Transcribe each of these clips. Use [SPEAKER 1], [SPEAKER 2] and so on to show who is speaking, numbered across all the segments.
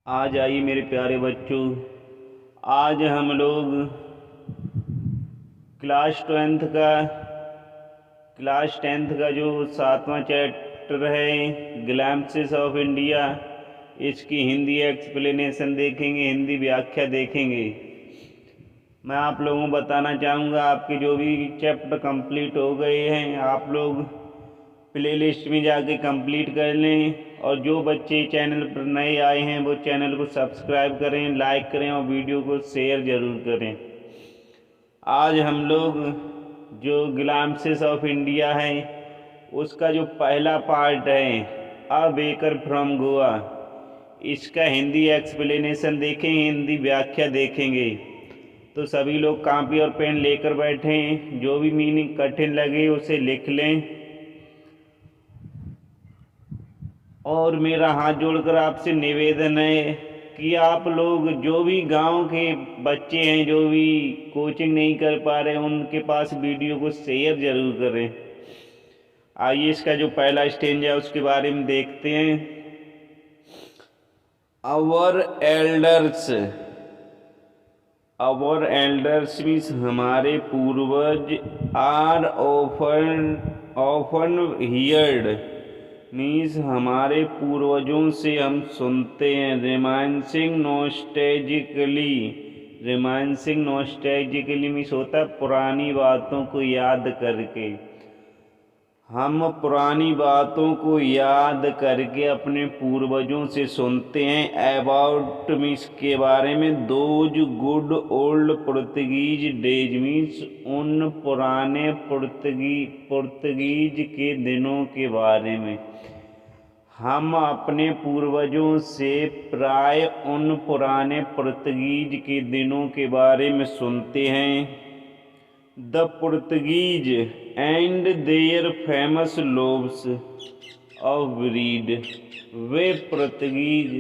[SPEAKER 1] आज आइए मेरे प्यारे बच्चों, आज हम लोग क्लास टेंथ का जो 7वां चैप्टर है ग्लैम्पसेस ऑफ इंडिया, इसकी हिंदी एक्सप्लेनेशन देखेंगे, हिंदी व्याख्या देखेंगे। मैं आप लोगों को बताना चाहूँगा, आपके जो भी चैप्टर कंप्लीट हो गए हैं आप लोग प्लेलिस्ट में जाके कंप्लीट कर लें, और जो बच्चे चैनल पर नए आए हैं वो चैनल को सब्सक्राइब करें, लाइक करें और वीडियो को शेयर ज़रूर करें। आज हम लोग जो ग्लैम्पसेस ऑफ इंडिया है उसका जो पहला पार्ट है अ बेकर फ्रॉम गोवा, इसका हिंदी एक्सप्लेनेशन देखेंगे, हिंदी व्याख्या देखेंगे। तो सभी लोग कॉपी और पेन लेकर बैठें, जो भी मीनिंग कठिन लगे उसे लिख लें। और मेरा हाथ जोड़कर आपसे निवेदन है कि आप लोग जो भी गांव के बच्चे हैं, जो भी कोचिंग नहीं कर पा रहे, उनके पास वीडियो को शेयर ज़रूर करें। आइए इसका जो पहला स्टेंजा है उसके बारे में देखते हैं। आवर एल्डर्स मीन्स हमारे पूर्वज, आर ऑफन हियर्ड मीन्स हमारे पूर्वजों से हम सुनते हैं। रिमाइंसिंग नॉस्टैल्जिकली मीन्स होता है पुरानी बातों को याद करके। हम पुरानी बातों को याद करके अपने पूर्वजों से सुनते हैं। अबाउट मीन्स के बारे में, those good old Portuguese days means उन पुराने पुर्तगीज के दिनों के बारे में। हम अपने पूर्वजों से प्राय उन पुराने पुर्तगीज के दिनों के बारे में सुनते हैं। The Portuguese and their famous loaves of bread, वे पुर्तगीज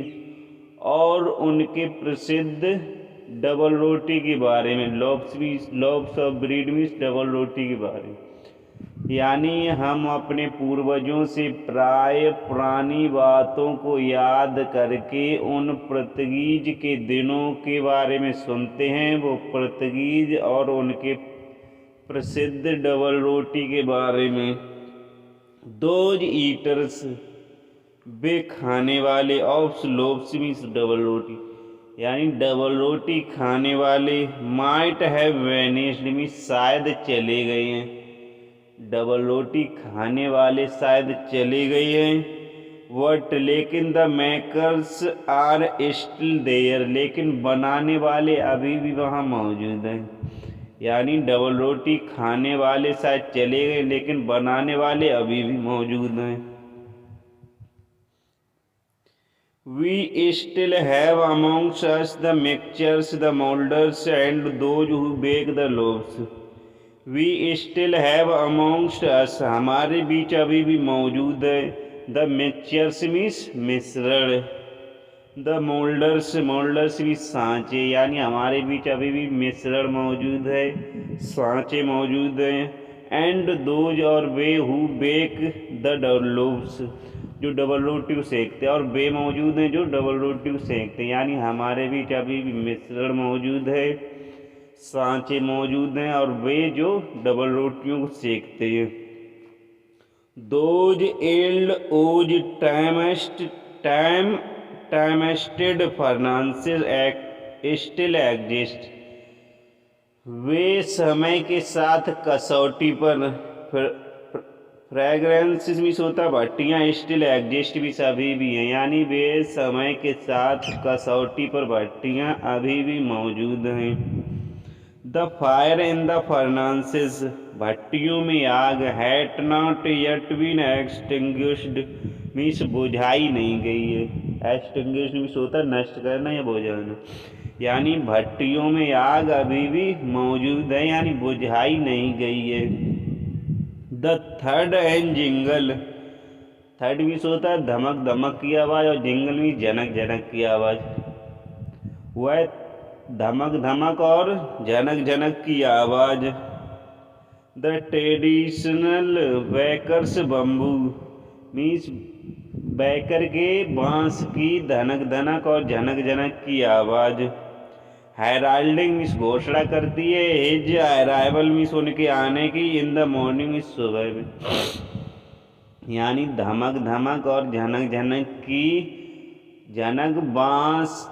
[SPEAKER 1] और उनके प्रसिद्ध डबल रोटी के बारे में। Loaves of bread means double रोटी के बारे में। यानी हम अपने पूर्वजों से प्राय पुरानी बातों को याद करके उन पुर्तगीज के दिनों के बारे में सुनते हैं, वो पुर्तगीज और उनके प्रसिद्ध डबल रोटी के बारे में। दोज ईटर्स, वे खाने वाले, ऑफ लोव्स मीन्स डबल रोटी, यानी डबल रोटी खाने वाले। माइट हैव वैनिश्ड मीन्स शायद चले गए हैं। डबल रोटी खाने वाले शायद चले गए हैं। वट लेकिन the makers are still there, लेकिन बनाने वाले अभी भी वहाँ मौजूद हैं। यानी डबल रोटी खाने वाले शायद चले गए लेकिन बनाने वाले अभी भी मौजूद हैं। We still have amongst us the mixtures, the moulders and those who bake the loaves. We still have amongst us, हमारे बीच अभी भी मौजूद है। द मिक्सचर्स मीन्स मिश्रण, द मोल्डर्स भी सांचे, यानी हमारे बीच अभी भी मिश्रण मौजूद है, सांचे मौजूद हैं। एंड दोज और वे हु बेक द लोव्स, जो डबल रोटी को सेकते हैं, और वे मौजूद हैं जो डबल रोटी को सेकते हैं। यानी हमारे बीच अभी भी मिश्रण मौजूद है, सांचे मौजूद हैं, और वे जो डबल रोटियों को सेकते हैं। दोज एल्ड ओज टाइमेस्टेड फर्नांसेस स्टिल एग्जिस्ट, वे समय के साथ कसौटी पर, फ्रेगरेंस मीन्स होता है भट्टियाँ, स्टिल एग्जिस्ट भी अभी भी हैं, यानी वे समय के साथ कसौटी पर भट्टियाँ अभी भी मौजूद हैं। The fire in the furnaces, भट्टियों में आग, has not yet been extinguished means बुझाई नहीं गई है। एक्सटिंग्विश्ड मीन्स होता है नष्ट करना या बुझाना, यानी भट्टियों में आग अभी भी मौजूद है, यानी बुझाई नहीं गई है। The third and jingle, third means होता है धमक धमक की आवाज़, और जिंगल मीन्स जनक जनक की आवाज़। वह धमक धमक और जनक जनक की आवाज़। The traditional bakers bamboo means baker के बांस की धनक धनक और झनक झनक की आवाज। हेराल्डिंग मीन्स घोषणा करती है, हिज अराइवल मीन्स उनके आने की, इन द मॉर्निंग मीन्स सुबह में, यानी धमक धमक और झनक झनक की झनक। बांस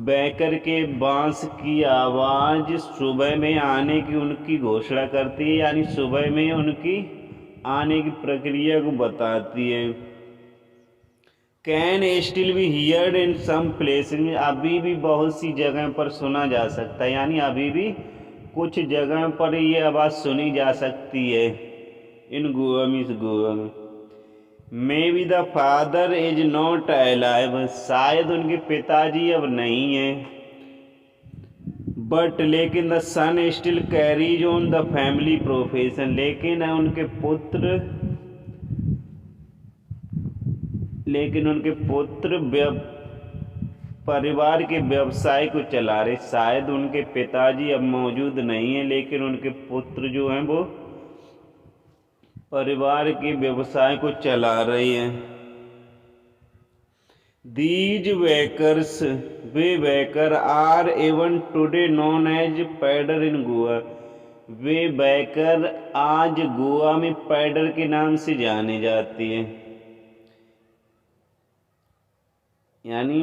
[SPEAKER 1] बैकर के बांस की आवाज सुबह में आने की उनकी घोषणा करती है, यानी सुबह में उनकी आने की प्रक्रिया को बताती है। Can still be heard in some places में, अभी भी बहुत सी जगह पर सुना जा सकता है, यानी अभी भी कुछ जगह पर ये आवाज़ सुनी जा सकती है। इन गोवा मीन्स गोवा में। May be the father is not alive, शायद उनके पिताजी अब नहीं हैं, बट लेकिन the son still carries on the family profession, लेकिन उनके पुत्र परिवार के व्यवसाय को चला रहे। शायद उनके पिताजी अब मौजूद नहीं हैं, लेकिन उनके पुत्र जो हैं वो परिवार के व्यवसाय को चला रहे हैं। दीज वेकर्स, वे bakers are even today known as poder in Goa, वे वेकर आज गोवा में पैडर के नाम से जाने जाती हैं। यानी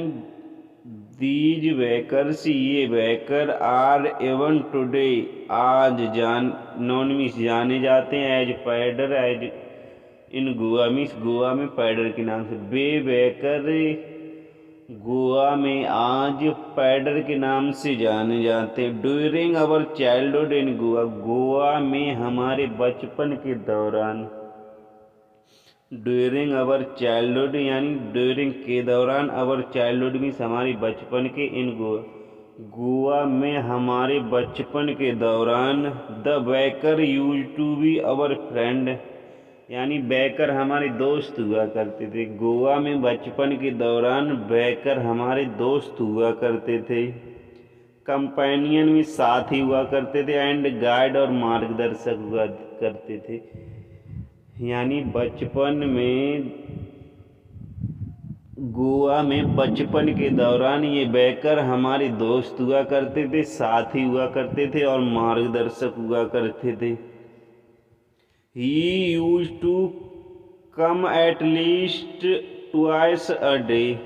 [SPEAKER 1] दीज वेकर्स, ये वेकर आर एवन टुडे आज नॉन मीन्स जाने जाते हैं, as pader as in Goa means Goa में पैडर के नाम से। वे वेकर गोवा में आज पैडर के नाम से जाने जाते हैं। ड्यूरिंग अवर चाइल्डहुड इन गोवा, गोवा में हमारे बचपन के दौरान। ड्यूरिंग अवर चाइल्डहुड यानी ड्यूरिंग के दौरान, अवर चाइल्डहुड मीन्स हमारी बचपन के, इन गोवा में हमारे बचपन के दौरान। The baker used to be our friend, यानी बैकर हमारे दोस्त हुआ करते थे। गोवा में बचपन के दौरान बैकर हमारे दोस्त हुआ करते थे। कंपेनियन में साथी हुआ करते थे, एंड गाइड और मार्गदर्शक हुआ करते थे। यानी बचपन में गोवा में बचपन के दौरान ये बैकर हमारे दोस्त हुआ करते थे, साथी हुआ करते थे और मार्गदर्शक हुआ करते थे। He used to come at least twice a day,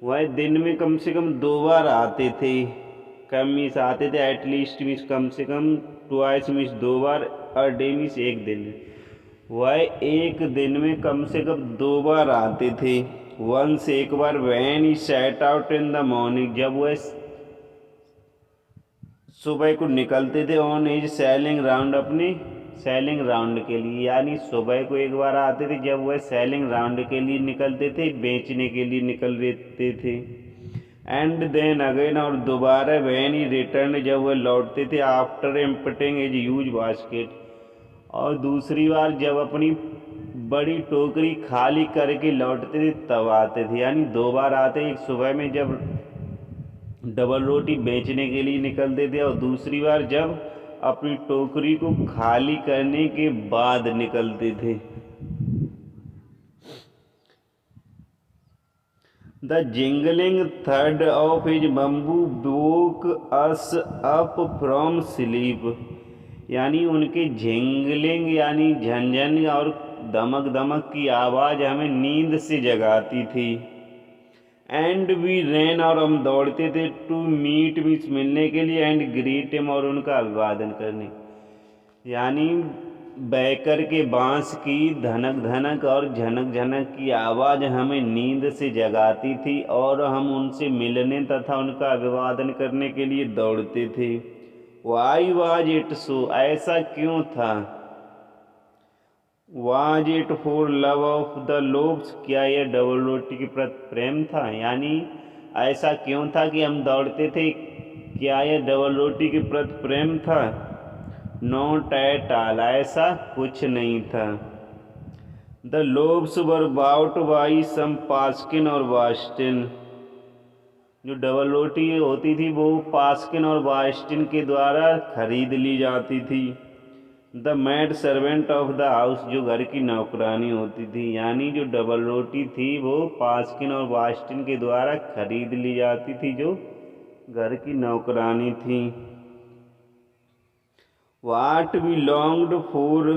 [SPEAKER 1] वह दिन में कम से कम 2 बार आते थे। कम मीन्स आते थे, एटलीस्ट मीन्स कम से कम, ट्वाइस मीन्स 2 बार, अ डे मीन्स एक दिन में। वह एक दिन में कम से कम 2 बार आते थे। वंस एक बार, when he set out in the morning, जब वह सुबह को निकलते थे, ऑन एज सेलिंग राउंड, अपनी सेलिंग राउंड के लिए। यानी सुबह को एक बार आते थे जब वह सेलिंग राउंड के लिए निकलते थे, बेचने के लिए निकल रहते थे। एंड देन अगेन, और दोबारा, वैन ही रिटर्न, जब वह लौटते थे, after emptying his huge basket, और दूसरी बार जब अपनी बड़ी टोकरी खाली करके लौटते थे तब आते थे। यानी 2 बार आते, एक सुबह में जब डबल रोटी बेचने के लिए निकलते थे, और दूसरी बार जब अपनी टोकरी को खाली करने के बाद निकलते थे। The jingling third of his bamboo woke us up from sleep, यानी उनके झिंगलिंग यानी झंझन और दमक दमक की आवाज़ हमें नींद से जगाती थी। एंड वी रैन, और हम दौड़ते थे, टू मीट मीन्स मिलने के लिए, एंड ग्रीट हिम, और उनका अभिवादन करने। यानी बैकर के बांस की धनक धनक और झनक झनक की आवाज़ हमें नींद से जगाती थी, और हम उनसे मिलने तथा उनका अभिवादन करने के लिए दौड़ते थे। वाई वाज इट सो, ऐसा क्यों था। Was it for love of the loaves, क्या यह डबल रोटी के प्रति प्रेम था। यानी ऐसा क्यों था कि हम दौड़ते थे, क्या यह डबल रोटी के प्रति प्रेम था। नॉट एट ऑल, ऐसा कुछ नहीं था। The loaves were bought by some पास्किन और बास्टिन, जो डबल रोटी होती थी वो पास्किन और बास्टिन के द्वारा खरीद ली जाती थी। The mad servant of the house, जो घर की नौकरानी होती थी, यानी जो डबल रोटी थी वो पास्किन और वास्टिन के द्वारा खरीद ली जाती थी, जो घर की नौकरानी थी। वाट वी लॉन्ग्ड फॉर,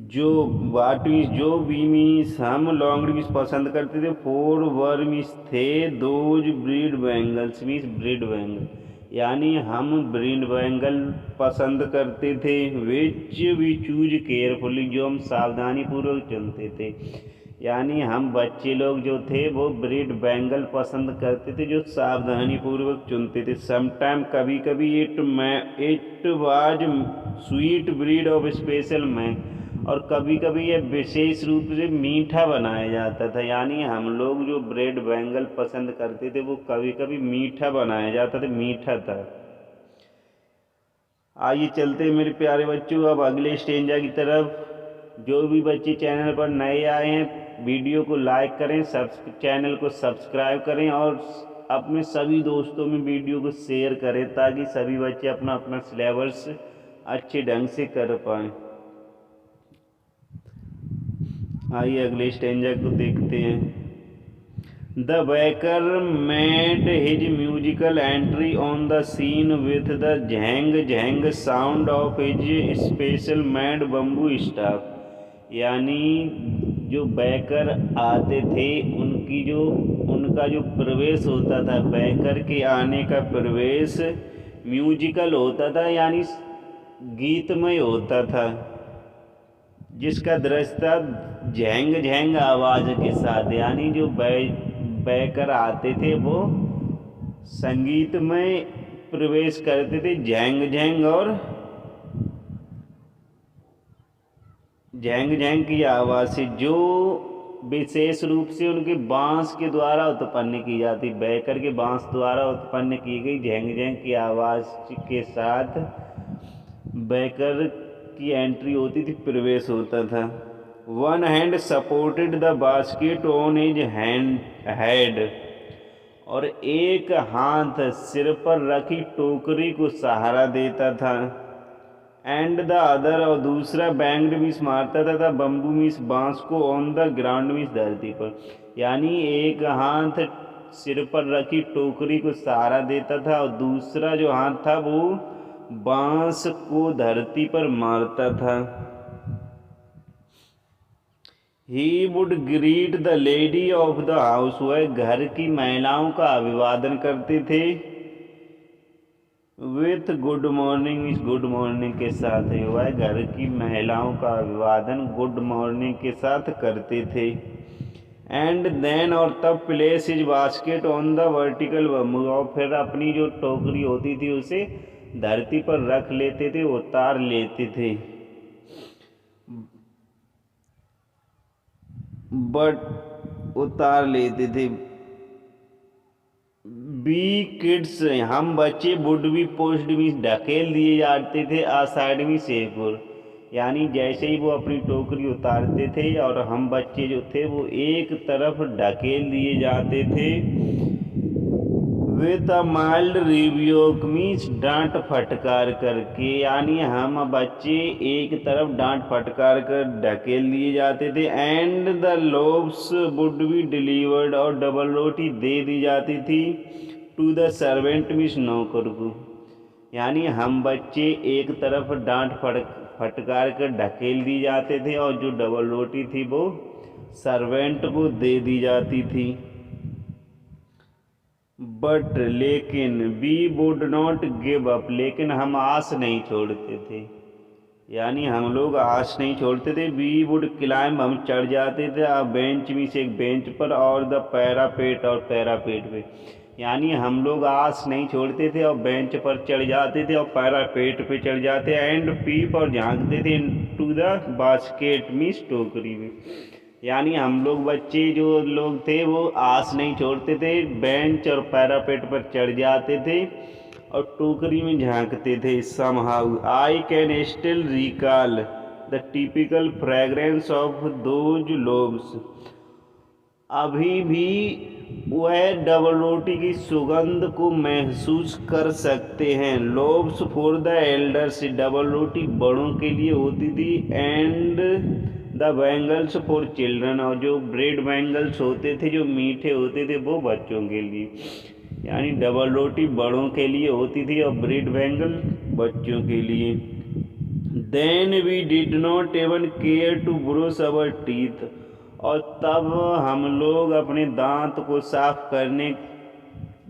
[SPEAKER 1] जो वाट मीन्स जो, बी मीन्स हम, लॉन्ग्ड मीन्स पसंद करते थे, फोर वर मीन्स थे, those breed bangles means breed bangle, यानी हम ब्रीड बैंगल पसंद करते थे। विच वी चूज केयरफुली, जो हम सावधानी पूर्वक चुनते थे, यानी हम बच्चे लोग जो थे वो ब्रीड बैंगल पसंद करते थे जो सावधानी पूर्वक चुनते थे। समटाइम, कभी कभी, it was sweet breed of special man, और कभी कभी यह विशेष रूप से मीठा बनाया जाता था, यानी हम लोग जो ब्रेड बैंगल पसंद करते थे वो कभी कभी मीठा बनाया जाता था, मीठा था। आइए चलते हैं मेरे प्यारे बच्चों अब अगले स्टेंजा की तरफ। जो भी बच्चे चैनल पर नए आए हैं वीडियो को लाइक करें, चैनल को सब्सक्राइब करें और अपने सभी दोस्तों में वीडियो को शेयर करें ताकि सभी बच्चे अपना अपना सिलेबस अच्छे ढंग से कर पाएँ। आइए अगले स्टेंजा को देखते हैं। The baker made his musical entry on the seen with the Zhang Zhang sound of his special made bamboo staff, यानी जो बेकर आते थे उनका जो प्रवेश होता था, बेकर के आने का प्रवेश म्यूजिकल होता था, यानी गीतमय होता था, जिसका दृश्य था झैंग झैंग आवाज़ के साथ, यानी जो बेकर आते थे वो संगीत में प्रवेश करते थे झैंग झैंग और झैंग झैंग की आवाज़ से, जो विशेष रूप से उनके बांस के द्वारा उत्पन्न की जाती, बेकर के बांस द्वारा उत्पन्न की गई झैंग झैंग की आवाज़ के साथ बेकर की एंट्री होती थी, प्रवेश होता था। One hand supported the basket on his head, और एक हाथ सिर पर रखी टोकरी को सहारा देता था। एंड द अदर, और दूसरा बैंग्ड मीस मारता था बम्बू मीस बांस को, ऑन द ग्राउंड मीस धरती पर, यानी एक हाथ सिर पर रखी टोकरी को सहारा देता था और दूसरा जो हाथ था वो बांस को धरती पर मारता था। He would greet the lady of the house, वह घर की महिलाओं का अभिवादन करते थे। विथ गुड मॉर्निंग, इस गुड मॉर्निंग के साथ है, वह घर की महिलाओं का अभिवादन गुड मॉर्निंग के साथ करते थे। एंड देन, और तब place his basket on the vertical bamboo, और फिर अपनी जो टोकरी होती थी उसे धरती पर रख लेते थे, उतार लेते थे। उतार लेते थे। बी किड्स, हम बच्चे, वुड बी पोस्ड मीन्स ढकेल दिए जाते थे, आसाइड में सेपुर, यानी जैसे ही वो अपनी टोकरी उतारते थे और हम बच्चे जो थे वो एक तरफ ढकेल दिए जाते थे। With a mild rebuke means डांट फटकार करके, यानी हम बच्चे एक तरफ डांट फटकार कर ढकेल दिए जाते थे। And the loaves would be delivered, और डबल रोटी दे दी जाती थी टू द सर्वेंट मीन्स नौकर को, यानी हम बच्चे एक तरफ डांट फटकार कर ढकेल दी जाते थे और जो डबल रोटी थी वो सर्वेंट को दे दी जाती थी। बट, लेकिन, we would not give up, लेकिन हम आस नहीं छोड़ते थे, यानी हम लोग आस नहीं छोड़ते थे। वी वुड क्लाइंब, हम चढ़ जाते थे, बेंच में से एक बेंच पर, और द पैरापेट, और पैरापेट पे, यानी हम लोग आस नहीं छोड़ते थे और बेंच पर चढ़ जाते थे और पैरापेट पे चढ़ जाते, एंड पीप, और झांकते थे टू द बास्केट मीन्स टोकरी में, यानी हम लोग बच्चे जो लोग थे वो आस नहीं छोड़ते थे, बेंच और पैरापेट पर चढ़ जाते थे और टोकरी में झांकते थे। Somehow I can still recall the typical fragrance of those loaves, अभी भी वह डबल रोटी की सुगंध को महसूस कर सकते हैं। Loaves for the elders, double रोटी बड़ों के लिए होती थी, and the bangles for children, और जो ब्रेड बैंगल्स होते थे जो मीठे होते थे वो बच्चों के लिए। यानी डबल रोटी बड़ों के लिए होती थी और ब्रेड बैंगल बच्चों के लिए। Then we did not even care to brush our teeth, और तब हम लोग अपने दांत को साफ करने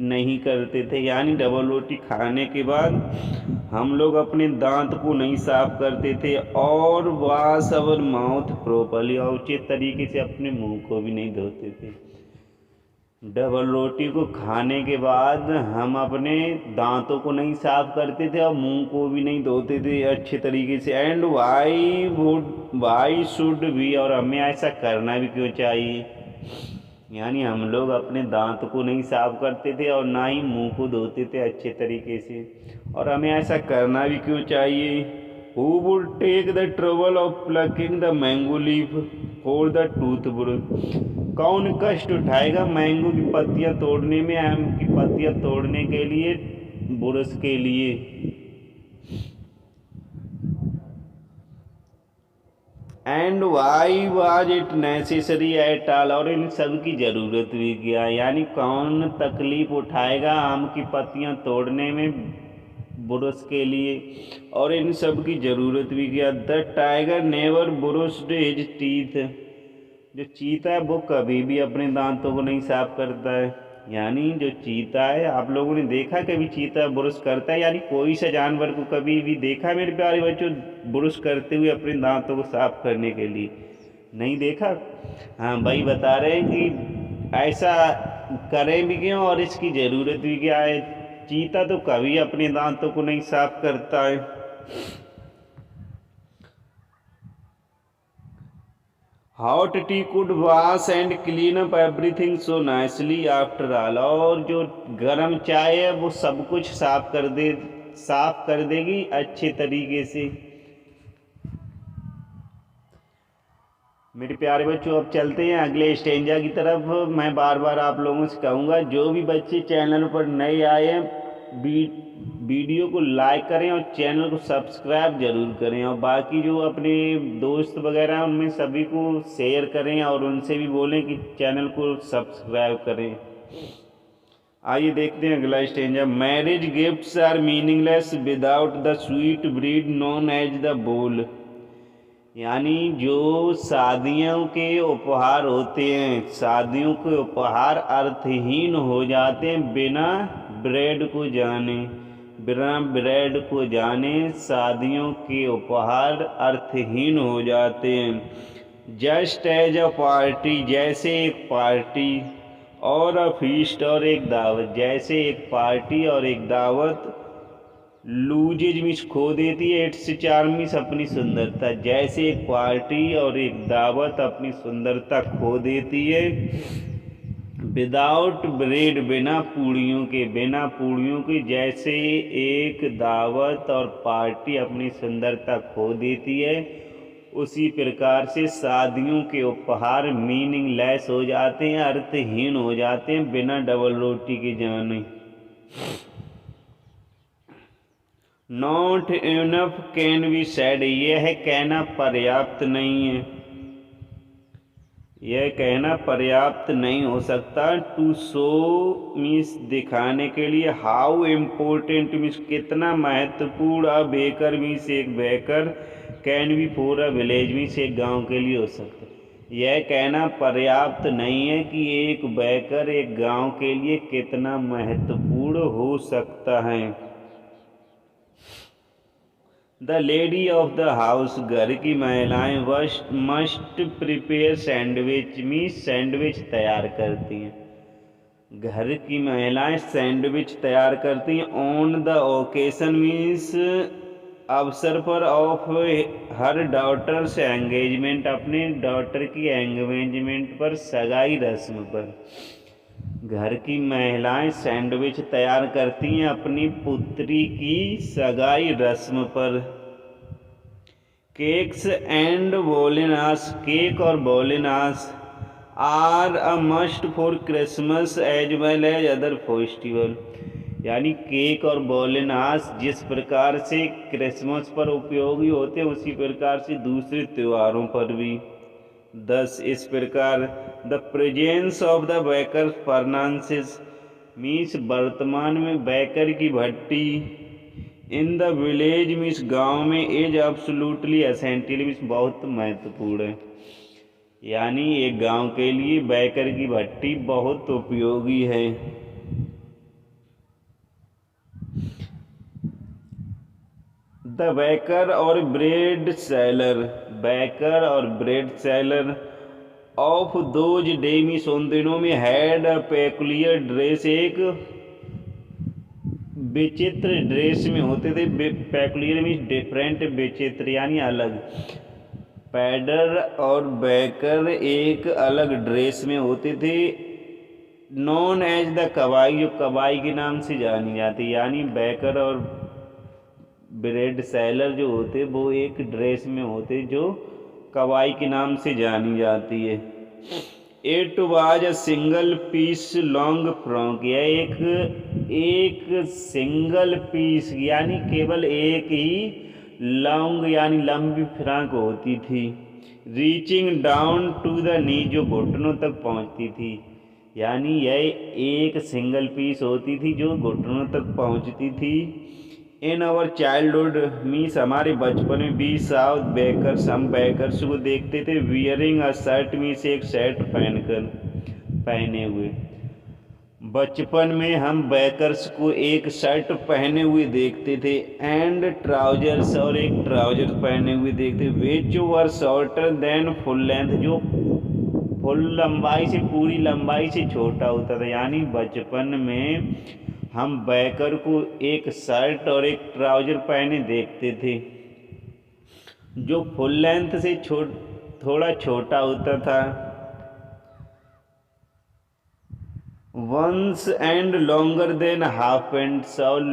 [SPEAKER 1] नहीं करते थे। यानी डबल रोटी खाने के बाद हम लोग अपने दांत को नहीं साफ करते थे, और वॉश अवर माउथ प्रॉपर्ली, और उचित तरीके से अपने मुंह को भी नहीं धोते थे। डबल रोटी को खाने के बाद हम अपने दांतों को नहीं साफ करते थे और मुंह को भी नहीं धोते थे अच्छे तरीके से। एंड वाई शुड बी, और हमें ऐसा करना भी क्यों चाहिए। यानी हम लोग अपने दांत को नहीं साफ करते थे और ना ही मुंह को धोते थे अच्छे तरीके से, और हमें ऐसा करना भी क्यों चाहिए। Who would take the trouble of plucking the mango leaf for the toothbrush? कौन कष्ट उठाएगा मैंगो की पत्तियां तोड़ने में, आम की पत्तियां तोड़ने के लिए, बुरश के लिए। And why was it necessary at all, और इन सब की ज़रूरत भी क्या। यानी कौन तकलीफ उठाएगा आम की पत्तियां तोड़ने में, बुरश के लिए, और इन सब की ज़रूरत भी क्या। The tiger never brushed his teeth, जो चीता है वो कभी भी अपने दांतों को नहीं साफ करता है। यानी जो चीता है, आप लोगों ने देखा कभी चीता ब्रश करता है? यानी कोई सा जानवर को कभी भी देखा मेरे प्यारे बच्चों ब्रश करते हुए अपने दांतों को साफ करने के लिए? नहीं देखा। हाँ भाई, बता रहे हैं कि ऐसा करें भी क्यों और इसकी ज़रूरत भी क्या है। चीता तो कभी अपने दांतों को नहीं साफ करता है। Hot T could wash and clean up everything so nicely after all, और जो गर्म चाय है वो सब कुछ साफ कर देगी अच्छे तरीके से। मेरे प्यारे बच्चों, अब चलते हैं अगले स्टेंजा की तरफ। मैं बार बार आप लोगों से कहूँगा, जो भी बच्चे चैनल पर नए आए हैं वीडियो को लाइक करें और चैनल को सब्सक्राइब ज़रूर करें, और बाकी जो अपने दोस्त वगैरह हैं उनमें सभी को शेयर करें और उनसे भी बोलें कि चैनल को सब्सक्राइब करें। आइए देखते हैं अगला stanza. Marriage gifts are meaningless without the sweet bread known as the bol, यानी जो शादियों के उपहार होते हैं, शादियों के उपहार अर्थहीन हो जाते हैं बिना ब्रेड को जाने शादियों के उपहार अर्थहीन हो जाते हैं। जस्ट एज अ पार्टी, जैसे एक पार्टी, और अ फीस्ट, और एक दावत, जैसे एक पार्टी और एक दावत लूजेज मिस खो देती है इट्स चार्मिस, अपनी सुंदरता। जैसे एक पार्टी और एक दावत अपनी सुंदरता खो देती है। विदाउट ब्रेड, बिना पूड़ियों के जैसे एक दावत और पार्टी अपनी सुंदरता खो देती है, उसी प्रकार से शादियों के उपहार मीनिंगलेस हो जाते हैं, अर्थहीन हो जाते हैं बिना डबल रोटी के जाने। Not enough can be said, यह कहना पर्याप्त नहीं है, यह कहना पर्याप्त नहीं हो सकता। टू शो मीन्स दिखाने के लिए, हाउ इम्पोर्टेंट मीन्स कितना महत्वपूर्ण, अ बेकर मीन्स एक baker, can be for a village means एक गांव के लिए हो सकता है। यह कहना पर्याप्त नहीं है कि एक बेकर एक गांव के लिए कितना महत्वपूर्ण हो सकता है। The lady of the house, घर की महिलाएं must prepare sandwich means sandwich तैयार करती हैं। घर की महिलाएं सैंडविच तैयार करती हैं। ऑन द ओकेशन मीन्स अवसर पर, ऑफ हर डॉटर्स एंगेजमेंट, अपने डॉटर की एंगेजमेंट पर, सगाई रस्म पर। घर की महिलाएं सैंडविच तैयार करती हैं अपनी पुत्री की सगाई रस्म पर। केक्स एंड बोलिनास, केक और bolinhas are a must for Christmas as well as other festival. यानी केक और बोलेनास जिस प्रकार से क्रिसमस पर उपयोगी होते हैं उसी प्रकार से दूसरे त्योहारों पर भी। 10 इस प्रकार the presence of the baker furnace means वर्तमान में बेकर की भट्टी इन द विलेज मीन्स गांव में इज एब्सोल्युटली एसेंशियल मीन्स बहुत महत्वपूर्ण है। यानी एक गांव के लिए बेकर की भट्टी बहुत उपयोगी है। द बेकर और ब्रेड सेलर, बेकर और bread seller of those day means उन दिनों में हैड अ पेकुलियर ड्रेस एक विचित्र ड्रेस में होते थे। पेकुलियर मीन्स डिफरेंट, विचित्र यानी अलग। पैडर और बेकर एक अलग ड्रेस में होते थे। नॉन एज द कवाई, जो कवाई के नाम से जानी जाती। यानी बेकर और ब्रेड सेलर जो होते वो एक ड्रेस में होते जो कवाई के नाम से जानी जाती है। It was a single piece long frock, यह एक सिंगल पीस यानी केवल एक ही लॉन्ग यानी लंबी फ्रॉक होती थी। Reaching down to the knee, जो घुटनों तक पहुंचती थी। यानी यह एक सिंगल पीस होती थी जो घुटनों तक पहुंचती थी। इन आवर चाइल्डहुड मीन्स हमारे बचपन में भी साउथ बेकर्स, हम बेकर्स को देखते थे वियरिंग अ शर्ट मीन्स एक शर्ट पहने हुए। बचपन में हम बेकर्स को एक शर्ट पहने हुए देखते थे एंड ट्राउजर्स और एक ट्राउजर पहने हुए देखते, विच वर शॉर्टर देन फुल लेंथ, जो फुल लंबाई से पूरी लंबाई से छोटा होता था। यानी बचपन में हम बेकर को एक शर्ट और एक ट्राउजर पहने देखते थे जो फुल लेंथ से थोड़ा छोटा होता था। Once and longer than half pants, और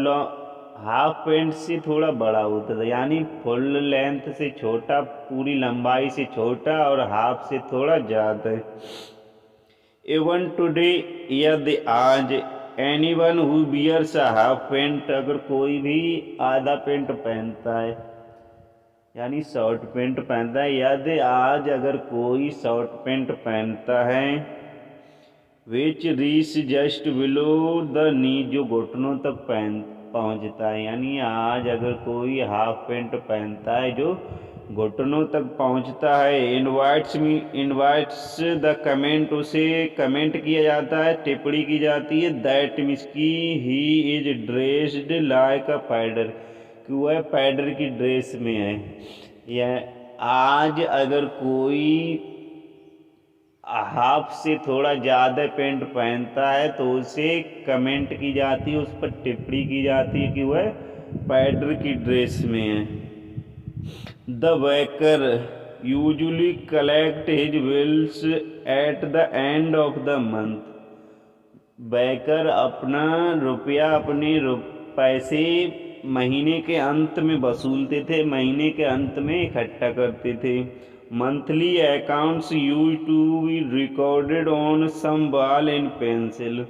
[SPEAKER 1] हाफ पैंट से थोड़ा बड़ा होता था। यानी फुल लेंथ से छोटा, पूरी लंबाई से छोटा और हाफ से थोड़ा ज़्यादा। इवन टुडे, यदि आज anyone who wears a half pant, अगर कोई भी आधा पैंट पहनता है यानी शॉर्ट पैंट पहनता है, यदि आज अगर कोई शॉर्ट पैंट पहनता है which reach just below the knee, जो घुटनों तक पहुंचता है। यानी आज अगर कोई हाफ पैंट पहनता है जो घुटनों तक पहुंचता है, इनवाइट्स द कमेंट, उसे कमेंट किया जाता है, टिप्पणी की जाती है, दैट मीन्स की ही इज ड्रेस्ड लाइक अ पैडर, कि वह पैडर की ड्रेस में है। यह आज अगर कोई हाफ से थोड़ा ज़्यादा पैंट पहनता है तो उसे कमेंट की जाती है, उस पर टिप्पणी की जाती है कि वह पैडर की ड्रेस में है। The baker usually collect his bills at the end of the month, baker अपना रुपया, अपने पैसे महीने के अंत में वसूलते थे, महीने के अंत में इकट्ठा करते थे। Monthly accounts used to be recorded on some wall in pencil,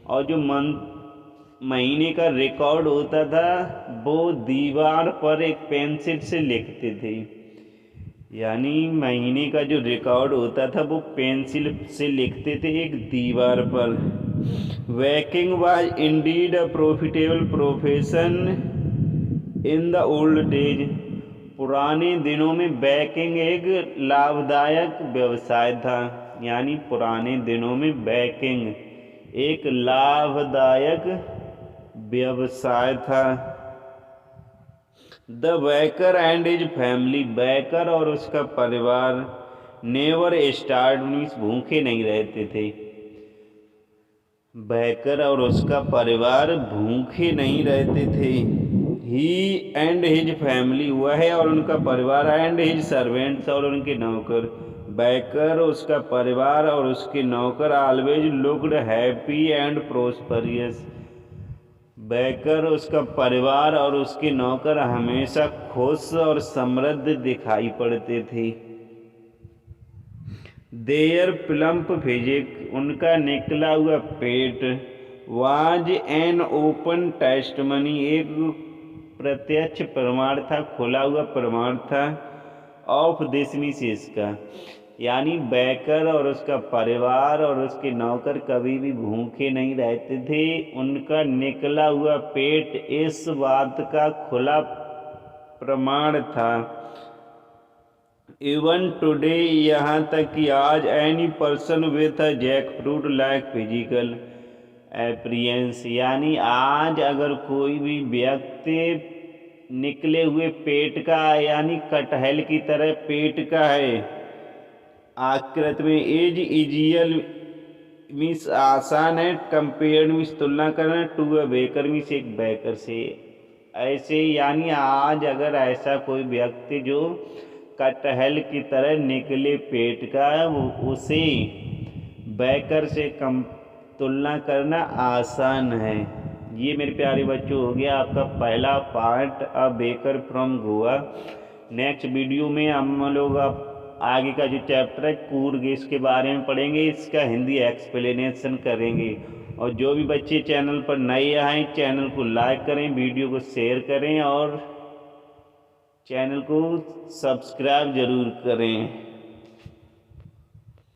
[SPEAKER 1] और जो महीने का रिकॉर्ड होता था वो दीवार पर एक पेंसिल से लिखते थे। यानी महीने का जो रिकॉर्ड होता था वो पेंसिल से लिखते थे एक दीवार पर। Baking was indeed a profitable profession in the old days, पुराने दिनों में बैकिंग एक लाभदायक व्यवसाय था। यानी पुराने दिनों में बैकिंग एक लाभदायक व्यवसाय था। The baker and his family, baker और उसका परिवार नेवर स्टार्व मीन्स भूखे नहीं रहते थे। बेकर और उसका परिवार भूखे नहीं रहते थे। ही एंड हिज फैमिली, वह और उनका परिवार, एंड हिज सर्वेंट्स और उनके नौकर, बेकर, उसका परिवार और उसके नौकर always looked happy and prosperous, baker, उसका परिवार और उसके नौकर हमेशा खुश और समृद्ध दिखाई पड़ते थे। देयर प्लम्प फिजिक, उनका निकला हुआ पेट, वाज एन ओपन टेस्टमनी, एक प्रत्यक्ष प्रमाण था, खुला हुआ प्रमाण था, ऑफ दिस मिसेस का, यानी बेकर और उसका परिवार और उसके नौकर कभी भी भूखे नहीं रहते थे। उनका निकला हुआ पेट इस बात का खुला प्रमाण था। इवन टुडे, यहाँ तक कि आज, any person with a jackfruit like physical appearance, यानी आज अगर कोई भी व्यक्ति निकले हुए पेट का यानी कटहल की तरह पेट का है आकृति में, एज इजियल मीन्स आसान है, कंपेयर मीन्स तुलना करना, टू अ बेकर मीन्स एक बेकर से, ऐसे यानी आज अगर ऐसा कोई व्यक्ति जो कटहल की तरह निकले पेट का है उसे बेकर से कम तुलना करना आसान है। ये मेरे प्यारे बच्चों हो गया आपका पहला part a baker from Goa. Next video में हम लोग आगे का जो चैप्टर है कूर्ग इसके बारे में पढ़ेंगे, इसका हिंदी एक्सप्लेनेशन करेंगे। और जो भी बच्चे चैनल पर नए आए चैनल को लाइक करें, वीडियो को शेयर करें और चैनल को सब्सक्राइब ज़रूर करें।